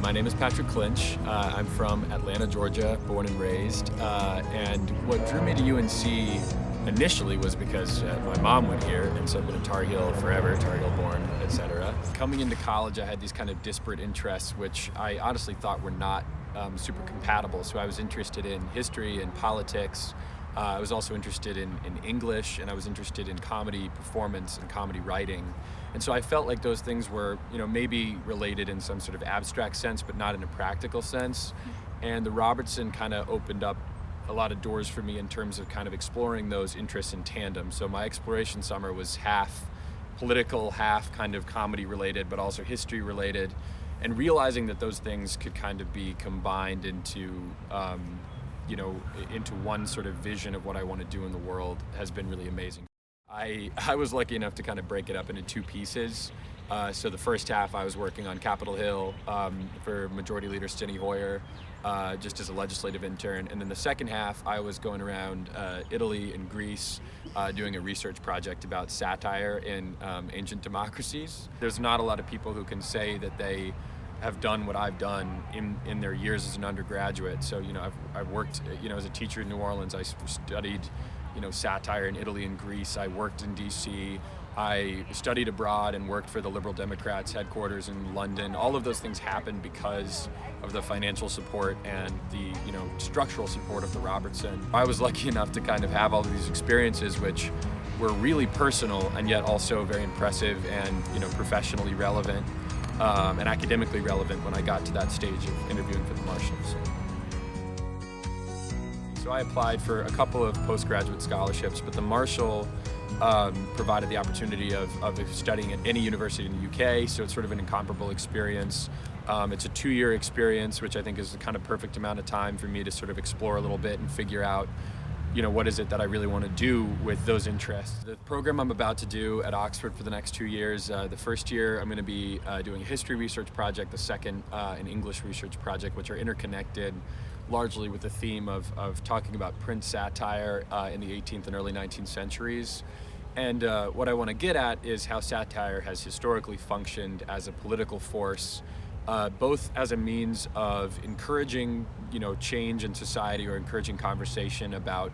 My name is Patrick Clinch. I'm from Atlanta, Georgia, born and raised. And what drew me to UNC initially was because my mom went here, and so I've been a Tar Heel forever, Tar Heel born, etc. Coming into college, I had these kind of disparate interests, which I honestly thought were not super compatible. So I was interested in history and politics. I was also interested in English, and I was interested in comedy performance and comedy writing. And so I felt like those things were, maybe related in some sort of abstract sense, but not in a practical sense. And the Robertson kind of opened up a lot of doors for me in terms of kind of exploring those interests in tandem. So my exploration summer was half political, half kind of comedy related, but also history related. And realizing that those things could kind of be combined into one sort of vision of what I want to do in the world has been really amazing. I was lucky enough to kind of break it up into two pieces. So the first half I was working on Capitol Hill for Majority Leader Steny Hoyer, just as a legislative intern. And then the second half I was going around Italy and Greece doing a research project about satire in ancient democracies. There's not a lot of people who can say that they have done what I've done in their years as an undergraduate. So, I've worked, as a teacher in New Orleans. I studied, satire in Italy and Greece. I worked in DC. I studied abroad and worked for the Liberal Democrats headquarters in London. All of those things happened because of the financial support and the, structural support of the Robertson. I was lucky enough to kind of have all of these experiences which were really personal and yet also very impressive and, professionally relevant. And academically relevant when I got to that stage of interviewing for the Marshalls. So I applied for a couple of postgraduate scholarships, but the Marshall provided the opportunity of studying at any university in the UK, so it's sort of an incomparable experience. It's a 2-year experience, which I think is the kind of perfect amount of time for me to sort of explore a little bit and figure out what is it that I really want to do with those interests. The program I'm about to do at Oxford for the next 2 years, the first year I'm going to be doing a history research project, the second an English research project, which are interconnected largely with the theme of talking about print satire in the 18th and early 19th centuries. And what I want to get at is how satire has historically functioned as a political force, both as a means of encouraging, change in society or encouraging conversation about,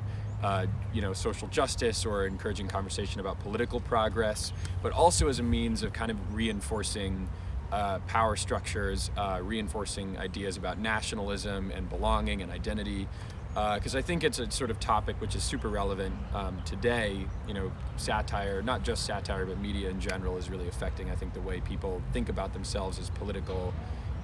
social justice or encouraging conversation about political progress, but also as a means of kind of reinforcing power structures, reinforcing ideas about nationalism and belonging and identity. Because I think it's a sort of topic which is super relevant today. Satire, not just satire, but media in general is really affecting, I think, the way people think about themselves as political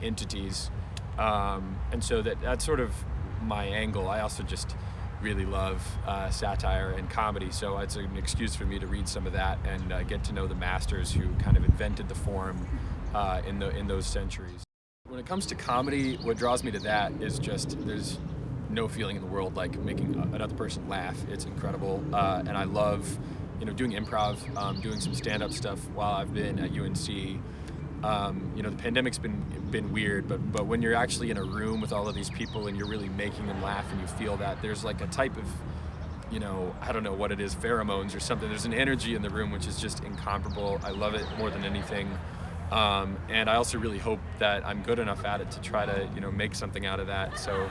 entities. And so that's sort of my angle. I also just really love satire and comedy, so it's an excuse for me to read some of that and get to know the masters who kind of invented the form in those centuries. When it comes to comedy, what draws me to that is just there's no feeling in the world like making another person laugh. It's incredible, and I love, doing improv, doing some stand-up stuff while I've been at UNC. The pandemic's been weird, but when you're actually in a room with all of these people and you're really making them laugh and you feel that, there's like a type of, I don't know what it is, pheromones or something. There's an energy in the room which is just incomparable. I love it more than anything. And I also really hope that I'm good enough at it to try to, make something out of that. So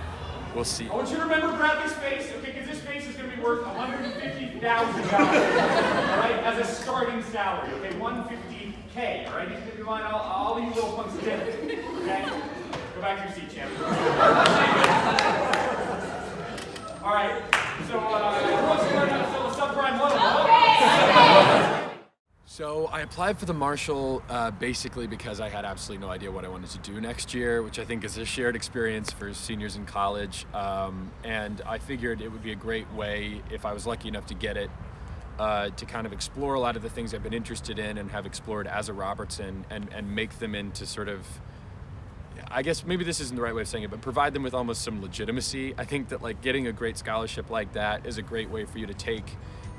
we'll see. I want you to remember Bradley's face, okay? Because this face is going to be worth $150,000, all right, as a starting salary, okay? $150K, all right? He's going to be buying all you little punks of dinner, okay? Go back to your seat, champ. All right. So, who wants to learn how to sell a subprime loan? Okay. So I applied for the Marshall basically because I had absolutely no idea what I wanted to do next year, which I think is a shared experience for seniors in college. And I figured it would be a great way, if I was lucky enough to get it, to kind of explore a lot of the things I've been interested in and have explored as a Robertson and make them into sort of, I guess maybe this isn't the right way of saying it, but provide them with almost some legitimacy. I think that like getting a great scholarship like that is a great way for you to take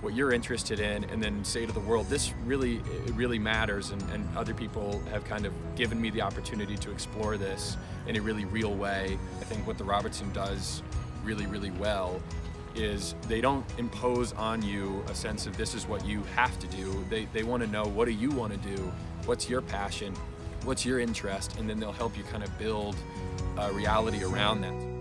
what you're interested in and then say to the world, it really matters, and other people have kind of given me the opportunity to explore this in a really real way. I think what the Robertson does really, really well is they don't impose on you a sense of this is what you have to do. They want to know, what do you want to do? What's your passion? what's your interest, and then they'll help you kind of build a reality around that.